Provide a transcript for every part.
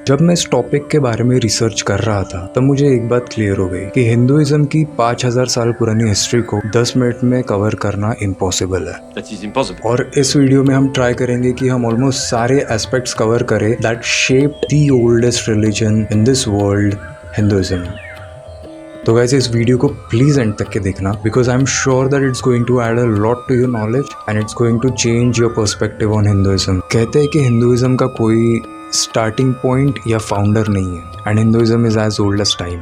जब मैं इस टॉपिक के बारे में रिसर्च कर रहा था तब मुझे एक बात क्लियर हो गई कि हिंदुइज्म की 5000 साल पुरानी हिस्ट्री को 10 मिनट में कवर करना इम्पॉसिबल है। That is impossible. और इस वीडियो में हम ट्राई करेंगे कि हम ऑलमोस्ट सारे एस्पेक्ट्स कवर करें that shape the oldest religion in this world, Hinduism. तो वैसे इस वीडियो को प्लीज एंड तक के देखना because I am sure that it's going to add a lot to your knowledge and it's going to change your perspective on Hinduism. कहते हैं कि हिंदुइज्म का कोई स्टार्टिंग पॉइंट या फाउंडर नहीं है and Hinduism is as old as time.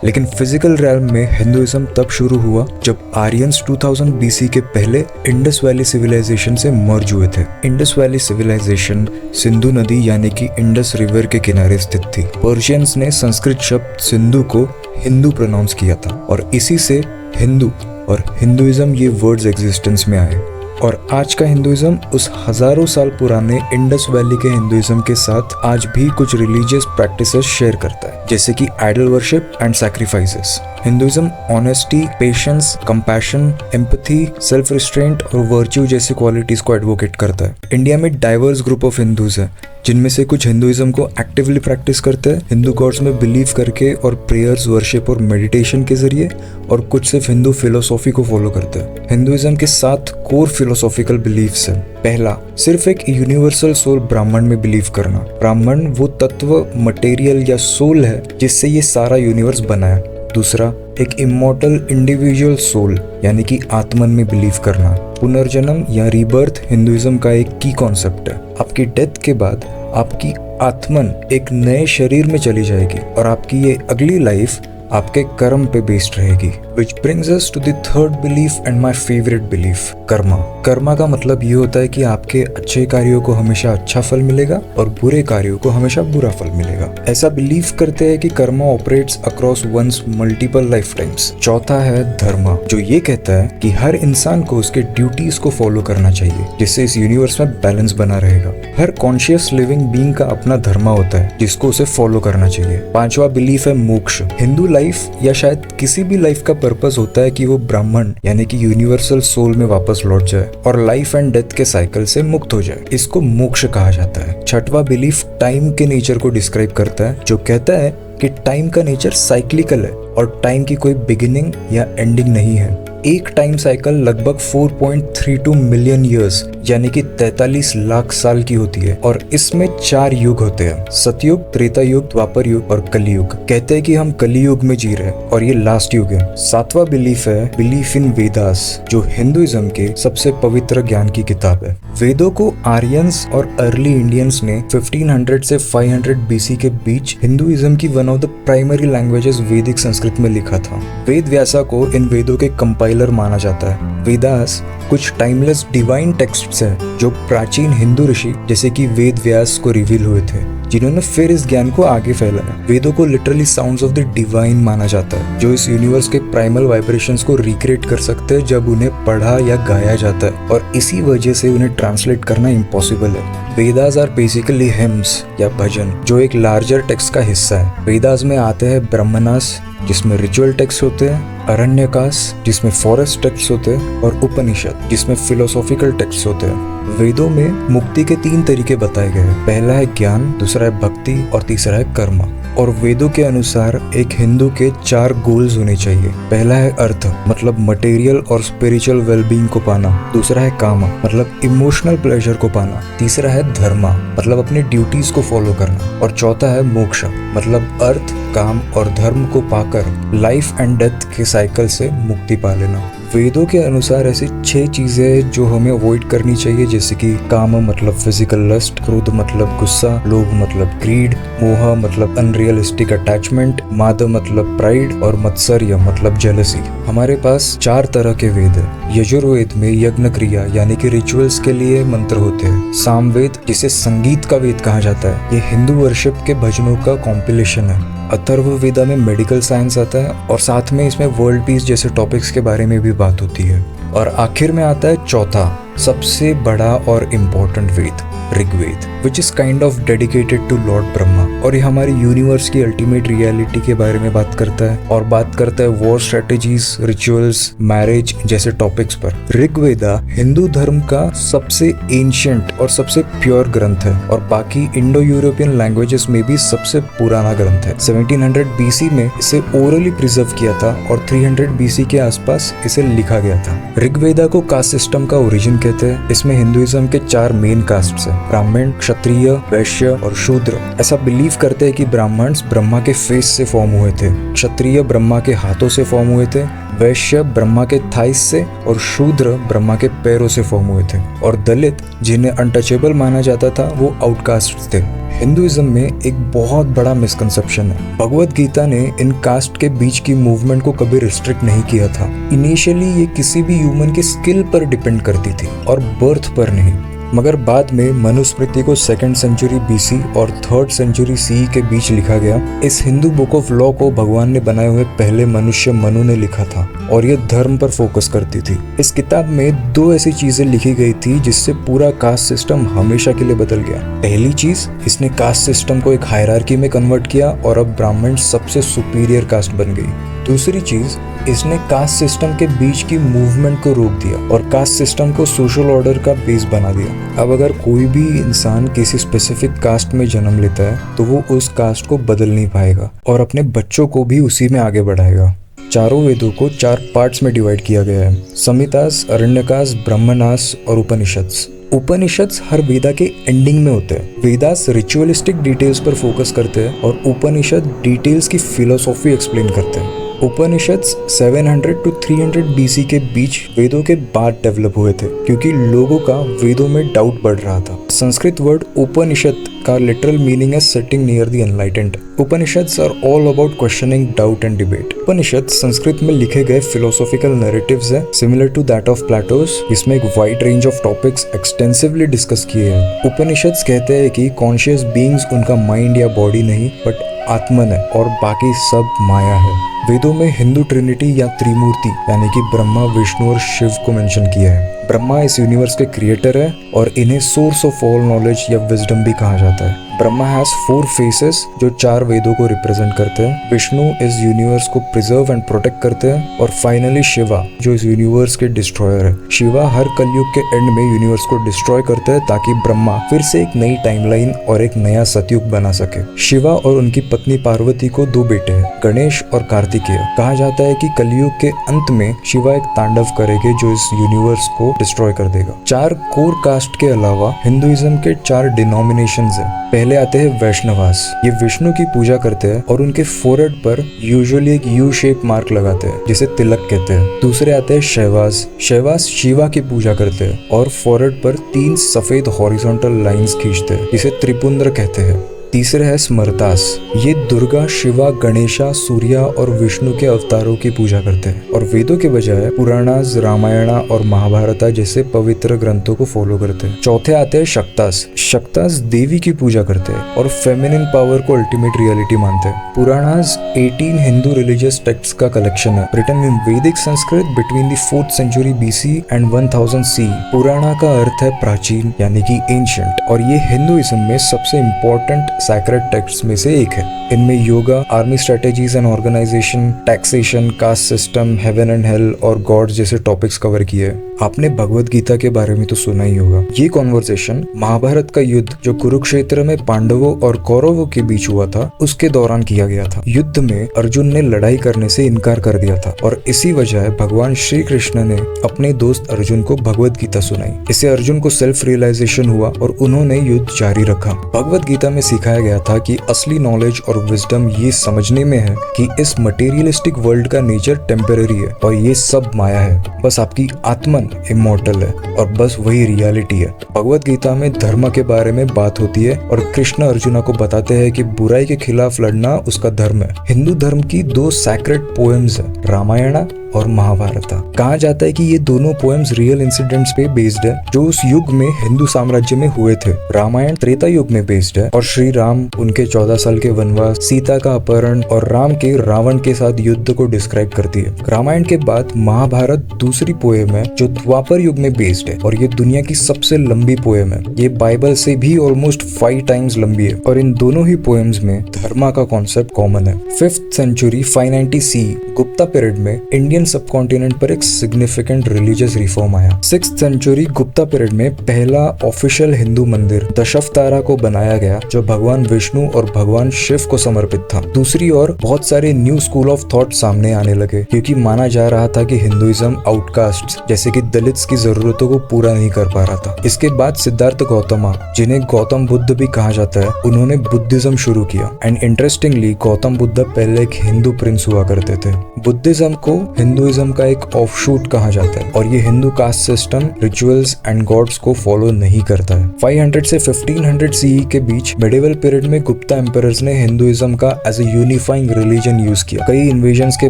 लेकिन physical realm में हिंदुइज्म तब शुरू हुआ जब आर्यंस 2000 बीसी के पहले इंडस वैली सिविलाइजेशन से मर्ज हुए थे। इंडस वैली सिविलाइजेशन सिंधु नदी यानी कि इंडस रिवर के किनारे स्थित थी। पर्शियंस ने संस्कृत शब्द सिंधु को हिंदू प्रोनाउंस किया था और इसी से हिंदू और हिंदुइज्म ये वर्ड्स एग्जिस्टेंस में आए। और आज का हिंदुइज्म उस हजारों साल पुराने इंडस वैली के हिंदुइज्म के साथ आज भी कुछ रिलीजियस प्रैक्टिसेस शेयर करता है, जैसे कि idol worship and sacrifices. Hinduism honesty, patience, compassion, empathy, self restraint और वर्च्यू जैसी क्वालिटीज को एडवोकेट करता है। इंडिया में डाइवर्स ग्रुप ऑफ हिंदूज है जिनमें से कुछ हिंदुइज्म को एक्टिवली प्रैक्टिस करते हैं, हिंदू गॉड्स में बिलीव करके और प्रेयर्स, वर्शिप और मेडिटेशन के जरिए, और कुछ सिर्फ हिंदू फिलोसॉफी को फॉलो करते हैं। हिंदुइज्म के 7 कोर फिलोसॉफिकल बिलीफ्स हैं। पहला, सिर्फ एक यूनिवर्सल सोल ब्राह्मण में बिलीव करना। ब्राह्मण वो तत्व, मटेरियल या सोल है जिससे ये सारा यूनिवर्स बना है। दूसरा, एक इमॉर्टल इंडिविजुअल सोल यानी कि आत्मन में बिलीव करना। पुनर्जन्म या रीबर्थ हिंदुइज्म का एक की कॉन्सेप्ट है। आपकी डेथ के बाद आपकी आत्मन एक नए शरीर में चली जाएगी और आपकी ये अगली लाइफ आपके कर्म पे बेस्ड रहेगी। Which brings us to the third belief and my favorite belief, Karma. Karma का मतलब ये होता है कि आपके अच्छे कार्यों को हमेशा अच्छा फल मिलेगा और बुरे कार्यों को हमेशा बुरा फल मिलेगा। ऐसा बिलीव करते हैं कि karma operates across one's multiple lifetimes. चौथा है धर्मा, जो ये कहता है कि हर इंसान को उसके ड्यूटीज को फॉलो करना चाहिए जिससे इस यूनिवर्स में बैलेंस बना रहेगा। हर कॉन्शियस लिविंग बीइंग का अपना धर्मा होता है जिसको उसे फॉलो करना चाहिए। पांचवा बिलीफ है मोक्ष। हिंदू लाइफ या शायद किसी भी लाइफ का पर्पस होता है कि वो ब्राह्मण यानी कि यूनिवर्सल सोल में वापस लौट जाए और लाइफ एंड डेथ के साइकिल से मुक्त हो जाए। इसको मोक्ष कहा जाता है। छठवां बिलीफ टाइम के नेचर को डिस्क्राइब करता है, जो कहता है कि टाइम का नेचर साइक्लिकल है और टाइम की कोई बिगिनिंग या एंडिंग नहीं है। एक टाइम साइकिल लगभग 4.32 मिलियन ईयर्स यानी कि 43 लाख साल की होती है और इसमें 4 युग होते हैं, सतयुग, त्रेता युग, द्वापर युग और कलियुग। कहते हैं कि हम कलियुग में जी रहे हैं और ये लास्ट युग है। सातवां बिलीफ है बिलीफ इन वेदास, जो हिंदुइज्म के सबसे पवित्र ज्ञान की किताब है। वेदों को आर्यंस और अर्ली इंडियंस ने 1500 से 500 बीसी के बीच हिंदुइज्म की one of the primary languages वैदिक संस्कृत में लिखा था। वेद व्यासा को इन वेदों के कंपाइलर माना जाता है। वेदास कुछ टाइमलेस डिवाइन टेक्स्ट्स हैं जो प्राचीन हिंदू ऋषि जैसे कि वेद व्यास को रिवील हुए थे, जिन्होंने फिर इस ज्ञान को आगे फैलाया। वेदों को literally sounds of the divine माना जाता है, जो इस यूनिवर्स के प्राइमल वाइब्रेशंस को रिक्रिएट कर सकते हैं जब उन्हें पढ़ा या गाया जाता है, और इसी वजह से उन्हें ट्रांसलेट करना इम्पॉसिबल है। वेदास आर बेसिकली हिम्स या भजन, जो एक लार्जर टेक्स्ट का हिस्सा है। वेदास में आते हैं ब्रह्मणास जिसमें रिचुअल टेक्स्ट होते हैं, अरण्यकास जिसमें फॉरेस्ट टेक्स्ट होते हैं और उपनिषद जिसमें फिलोसॉफिकल टेक्स्ट होते हैं। वेदों में मुक्ति के 3 तरीके बताए गए हैं। पहला है ज्ञान, दूसरा है भक्ति और तीसरा है कर्म। और वेदों के अनुसार एक हिंदू के 4 गोल्स होने चाहिए। पहला है अर्थ, मतलब मटेरियल और स्पिरिचुअल वेलबींग को पाना। दूसरा है काम, मतलब इमोशनल प्लेजर को पाना। तीसरा है धर्मा, मतलब अपने ड्यूटीज को फॉलो करना। और चौथा है मोक्ष, मतलब अर्थ, काम और धर्म को पाकर लाइफ एंड डेथ के साइकिल से मुक्ति पा लेना। वेदों के अनुसार ऐसी 6 चीजें जो हमें अवॉइड करनी चाहिए, जैसे कि काम मतलब फिजिकल लस्ट, क्रोध मतलब गुस्सा, लोभ मतलब ग्रीड, मोह मतलब अनरियलिस्टिक अटैचमेंट, माद मतलब प्राइड और मत्सर्य मतलब जेलसी। हमारे पास 4 तरह के वेद है। यजुर्वेद में यज्ञ क्रिया यानी कि रिचुअल्स के लिए मंत्र होते हैं। सामवेद, जिसे संगीत का वेद कहा जाता है, ये हिंदू वर्शिप के भजनों का कॉम्पिलेशन है। अथर्ववेदा में मेडिकल साइंस आता है और साथ में इसमें वर्ल्ड पीस जैसे टॉपिक्स के बारे में भी बात होती है। और आखिर में आता है चौथा, सबसे बड़ा और important Veda, Rigveda, which is kind of dedicated to lord Brahma. और ये हमारी यूनिवर्स की अल्टीमेट रियलिटी के बारे में बात करता है और बात करता है वॉर स्ट्रेटेजीज, रिचुअल्स, मैरिज जैसे टॉपिक्स पर। ऋग्वेदा हिंदू धर्म का सबसे एंशिएंट और सबसे प्योर ग्रंथ है और बाकी इंडो यूरोपियन लैंग्वेजेस में भी सबसे पुराना ग्रंथ है। 1700 BC में इसे ओरली प्रिजर्व किया था और 300 BC के आसपास इसे लिखा गया था। ऋग्वेदा को कास्ट सिस्टम का ओरिजिन कहते हैं। इसमें हिंदुइज्म के 4 मेन कास्ट्स हैं, ब्राह्मण, क्षत्रिय, वैश्य और शूद्र। ऐसा बिलीव करते हैं कि ब्राह्मण्स ब्रह्मा के फेस से फॉर्म हुए थे, क्षत्रिय ब्रह्मा के हाथों से फॉर्म हुए थे, वैश्य ब्रह्मा के थाइस से और शूद्र ब्रह्मा के पैरों से फॉर्म हुए थे, और दलित जिन्हें अनटचेबल माना जाता था वो आउटकास्ट थे। हिंदुइज्म में एक बहुत बड़ा मिसकंसेप्शन है, भगवत गीता ने इन कास्ट के बीच की मूवमेंट को कभी रिस्ट्रिक्ट नहीं किया था। इनिशियली ये किसी भी ह्यूमन के स्किल पर डिपेंड करती थी और बर्थ पर नहीं, मगर बाद में मनुस्मृति को 2nd सेंचुरी BC और 3rd सेंचुरी CE के बीच लिखा गया। इस हिंदू बुक ऑफ लॉ को भगवान ने बनाए हुए पहले मनुष्य मनु ने लिखा था और ये धर्म पर फोकस करती थी। इस किताब में 2 ऐसी चीजें लिखी गई थी जिससे पूरा कास्ट सिस्टम हमेशा के लिए बदल गया। पहली चीज, इसने कास्ट सिस्टम को एक हायरार्की में कन्वर्ट किया और अब ब्राह्मण सबसे सुपीरियर कास्ट बन गई। दूसरी चीज, इसने कास्ट सिस्टम के बीच की मूवमेंट को रोक दिया और कास्ट सिस्टम को सोशल ऑर्डर का बेस बना दिया। अब अगर कोई भी इंसान किसी स्पेसिफिक कास्ट में जन्म लेता है तो वो उस कास्ट को बदल नहीं पाएगा और अपने बच्चों को भी उसी में आगे बढ़ाएगा। चारों वेदों को 4 पार्ट्स में डिवाइड किया गया है, संहितास, अरण्यकास, ब्रह्मणास और उपनिषद्स। उपनिषद्स हर वेदा के एंडिंग में होते हैं। वेदास रिचुअलिस्टिक डिटेल्स पर फोकस करते हैं और उपनिषद डिटेल्स की फिलोसॉफी एक्सप्लेन करते हैं। उपनिषद्स 700 to 300 BC के बीच वेदों के बाद डेवलप हुए थे क्योंकि लोगों का वेदों में डाउट बढ़ रहा था। संस्कृत वर्ड उपनिषद का लिटरल मीनिंग है sitting near the enlightened. Upanishads are all about questioning, doubt and debate. Upanishad Sanskrit में लिखे गए फिलोसॉफिकल नैरेटिव्स है similar to that of Plato's, जिसमें एक wide range of topics extensively discussed किए हैं। उपनिषद्स कहते हैं कि कॉन्शियस बीइंग्स उनका माइंड या बॉडी नहीं बट आत्मन है और बाकी सब माया है। वेदों में हिंदू ट्रिनिटी या त्रिमूर्ति यानी कि ब्रह्मा, विष्णु और शिव को मेंशन किया है। ब्रह्मा इस यूनिवर्स के क्रिएटर है और इन्हें सोर्स ऑफ ऑल नॉलेज या विजडम भी कहा जाता है। ब्रह्मा हैज 4 फेसेस जो 4 वेदों को रिप्रेजेंट करते हैं। विष्णु इस यूनिवर्स को प्रिजर्व एंड प्रोटेक्ट करते हैं और फाइनली शिवा जो इस यूनिवर्स के डिस्ट्रॉयर है। शिवा हर कलयुग के एंड में यूनिवर्स को डिस्ट्रॉय करते हैं ताकि ब्रह्मा फिर से एक नई टाइमलाइन और एक नया सतयुग बना सके। शिवा और उनकी पत्नी पार्वती को 2 बेटे हैं, गणेश और कार्तिकेय। कहा जाता है कि कलयुग के अंत में शिवा एक तांडव करेंगे जो इस यूनिवर्स को डिस्ट्रॉय कर देगा। 4 कोर कास्ट के अलावा हिंदुइज्म के 4 डिनोमिनेशंस हैं। पहले आते हैं वैष्णवास। ये विष्णु की पूजा करते हैं और उनके फोरहेड पर यूजुअली एक यू शेप मार्क लगाते हैं जिसे तिलक कहते हैं। दूसरे आते हैं शैवास। शैवास शिवा की पूजा करते हैं और फोरहेड पर 3 सफेद हॉरिजॉन्टल लाइंस खींचते हैं जिसे त्रिपुंद्र कहते हैं। तीसरे है स्मरतास। ये दुर्गा, शिवा, गणेशा, सूर्या और विष्णु के अवतारों की पूजा करते हैं और वेदों के बजाय पुराणास, रामायणा और महाभारता जैसे पवित्र ग्रंथों को फॉलो करते हैं। चौथे आते हैं शक्तास। शक्तास देवी की पूजा करते हैं और फेमिनिन पावर को अल्टीमेट रियलिटी मानते हैं। पुराणास 18 हिंदू रिलीजियस टेक्स्ट का कलेक्शन है written in Vedic Sanskrit between the 4th century BC and 1000 CE। पुराणा का अर्थ है प्राचीन यानी कि एंशिएंट और ये हिंदुइज्म में सबसे इम्पोर्टेंट सैक्रेड टेक्स्ट्स में से एक है। इनमें yoga, army strategies and organisation, taxation, caste system, heaven and hell और गॉड जैसे टॉपिक्स कवर किए हैं। आपने भगवत गीता के बारे में तो सुना ही होगा। ये कॉन्वर्सेशन महाभारत का युद्ध जो कुरुक्षेत्र में पांडवों और कौरवों के बीच हुआ था उसके दौरान किया गया था। युद्ध में अर्जुन ने लड़ाई करने से इनकार कर दिया था और इसी वजह भगवान श्री कृष्ण ने अपने दोस्त अर्जुन को भगवत गीता सुनाई। इससे अर्जुन को सेल्फ रियलाइजेशन हुआ और उन्होंने युद्ध जारी रखा। भगवत गीता में सिखाया गया था कि असली नॉलेज और विजडम ये समझने में है कि इस मटेरियलिस्टिक वर्ल्ड का नेचर टेम्पररी है और ये सब माया है, बस आपकी आत्मन इमॉर्टल है और बस वही रियलिटी है। भगवत गीता में धर्म के बारे में बात होती है और कृष्ण अर्जुना को बताते हैं कि बुराई के खिलाफ लड़ना उसका धर्म है। हिंदू धर्म की 2 सैक्रेड पोएम्स है, रामायणा और महाभारता। कहा जाता है कि ये दोनों पोएम्स रियल इंसिडेंट्स पे बेस्ड है जो उस युग में हिंदू साम्राज्य में हुए थे। रामायण त्रेता युग में बेस्ड है और श्री राम, उनके 14 साल के वनवास, सीता का अपहरण और राम के रावण के साथ युद्ध को डिस्क्राइब करती है। रामायण के बाद महाभारत दूसरी पोएम है जो द्वापर युग में बेस्ड है और ये दुनिया की सबसे लंबी पोएम है। ये बाइबल से भी ऑलमोस्ट 5 टाइम्स लंबी है और इन दोनों ही पोएम्स में धर्मा का कॉन्सेप्ट कॉमन है। 5th century 590 CE Gupta period में इंडियन सबकॉन्टिनेंट पर एक सिग्निफिकेंट रिलीजियस रिफॉर्म आया। 6th सेंचुरी गुप्ता पीरियड में पहला ऑफिशियल हिंदू मंदिर दशावतारा को बनाया गया जो भगवान विष्णु और भगवान शिव को समर्पित था। दूसरी ओर बहुत सारे न्यू स्कूल ऑफ थॉट सामने आने लगे क्योंकि माना जा रहा था कि हिंदुइज्म आउटकास्ट जैसे कि दलित्स की जरूरतों को पूरा नहीं कर पा रहा था। इसके बाद सिद्धार्थ गौतमा, जिन्हें गौतम बुद्ध भी कहा जाता है, उन्होंने बुद्धिज्म शुरू किया। एंड इंटरेस्टिंगली गौतम बुद्ध पहले एक हिंदू प्रिंस हुआ करते थे। बुद्धिज्म को हिंदुइज्म का एक ऑफशूट कहा जाता है और ये Hindu caste system, rituals and gods को फॉलो नहीं करता है। 500 से 1500 CE के बीच मिडिवल पीरियड में गुप्ता एम्पायर्स ने हिंदुइज्म का as a unifying religion use किया। कई इन्वेजन्स के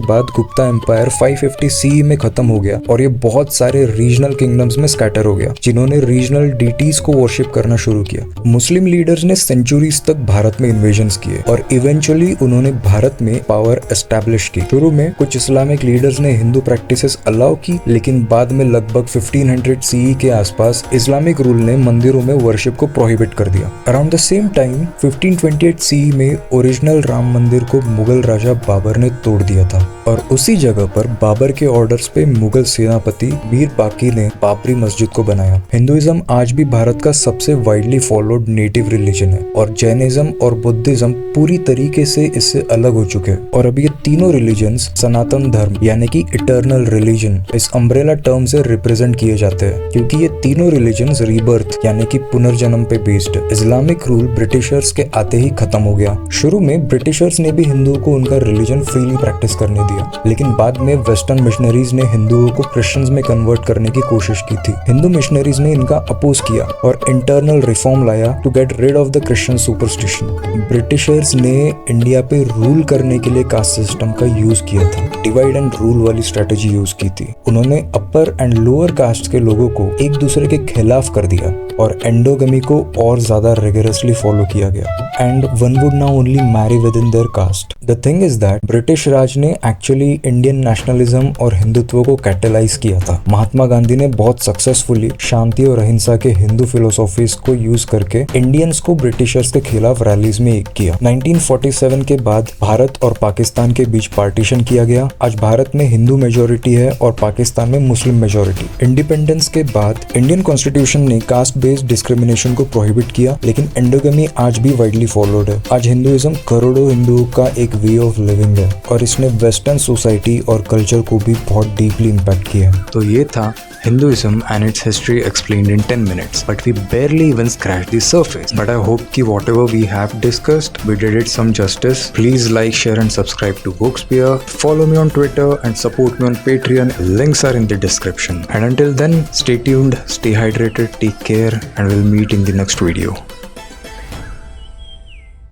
बाद गुप्ता एम्पायर 550 CE में खत्म हो गया और ये बहुत सारे रीजनल किंगडम्स में स्कैटर हो गया जिन्होंने रीजनल डीटीज को वर्शिप करना शुरू किया। मुस्लिम लीडर्स ने सेंचुरीज तक भारत में इन्वेजन्स किए और इवेंचुअली उन्होंने भारत में पावर एस्टैब्लिश की। शुरू में कुछ इस्लामिक लीडर्स ने हिंदू प्रैक्टिसेस अलाउ की, लेकिन बाद में लगभग 1500 CE के आसपास इस्लामिक रूल ने मंदिरों में वर्शिप को प्रोहिबिट कर दिया। Around the same time 1528 CE में ओरिजिनल राम मंदिर को मुगल राजा बाबर ने तोड़ दिया था और उसी जगह पर बाबर के ऑर्डर्स पे मुगल सेनापति मीर बाकी ने बाबरी मस्जिद को बनाया। हिंदुइज्म आज भी भारत का सबसे वाइडली फॉलोड नेटिव रिलीजन है और जैनिज्म और बुद्धिज्म पूरी तरीके से इससे अलग हो चुके हैं। और अब ये तीनों रिलीजन्स सनातन धर्म यानी कि इटर्नल रिलीजन इस अम्ब्रेला टर्म से रिप्रेजेंट किए जाते हैं क्योंकि ये तीनों रिलीजन्स रीबर्थ यानी कि पुनर्जन्म पे बेस्ड है। इस्लामिक रूल ब्रिटिशर्स के आते ही खत्म हो गया। शुरू में ब्रिटिशर्स ने भी हिंदुओं को उनका रिलीजन फ्रीली प्रैक्टिस करने दिया, लेकिन बाद में वेस्टर्न मिशनरीज ने हिंदुओं को क्रिश्चियंस में कन्वर्ट करने की कोशिश की थी। हिंदू मिशनरीज ने इनका अपोज किया और इंटरनल रिफॉर्म लाया to get rid of the Christian superstition. Britishers ने इंडिया पे रूल करने के लिए कास्ट सिस्टम का यूज किया था, डिवाइड एंड रूल वाली स्ट्रेटेजी यूज की थी। उन्होंने अपर एंड लोअर कास्ट के लोगों को एक दूसरे के खिलाफ कर दिया और एंडोगमी को और ज्यादा रिगरसली फॉलो किया गया and one would now only marry within their caste. The thing is that British Raj ने एक्चुअली इंडियन नेशनलिज्म और हिंदुत्व को कैटेलाइज किया था। महात्मा गांधी ने बहुत सक्सेसफुली शांति और अहिंसा के हिंदू फिलोसॉफीज को यूज करके इंडियंस को ब्रिटिशर्स के खिलाफ रैलीज में एक किया। 1947 के बाद भारत और पाकिस्तान के बीच पार्टीशन किया गया। आज भारत में हिंदू मेजोरिटी है और पाकिस्तान में मुस्लिम मेजोरिटी। इंडिपेंडेंस के बाद इंडियन कॉन्स्टिट्यूशन ने कास्ट बेस्ड डिस्क्रिमिनेशन को प्रोहिबिट किया, लेकिन एंडोगमी आज भी वाइडली फॉलोड है। आज हिंदुइज्म करोड़ों हिंदुओं का एक वे ऑफ लिविंग है और इसने वेस्टर्न सोसाइटी और कल्चर को भी बहुत डीपली इम्पैक्ट किया है। तो ये था Hinduism and its history explained in 10 minutes, but we barely even scratched the surface. But I hope कि whatever we have discussed, we did it some justice. Please like, share and subscribe to Bookspear. Follow me on Twitter and support me on Patreon. Links are in the description. And until then, stay tuned, stay hydrated, take care, and we'll meet in the next video.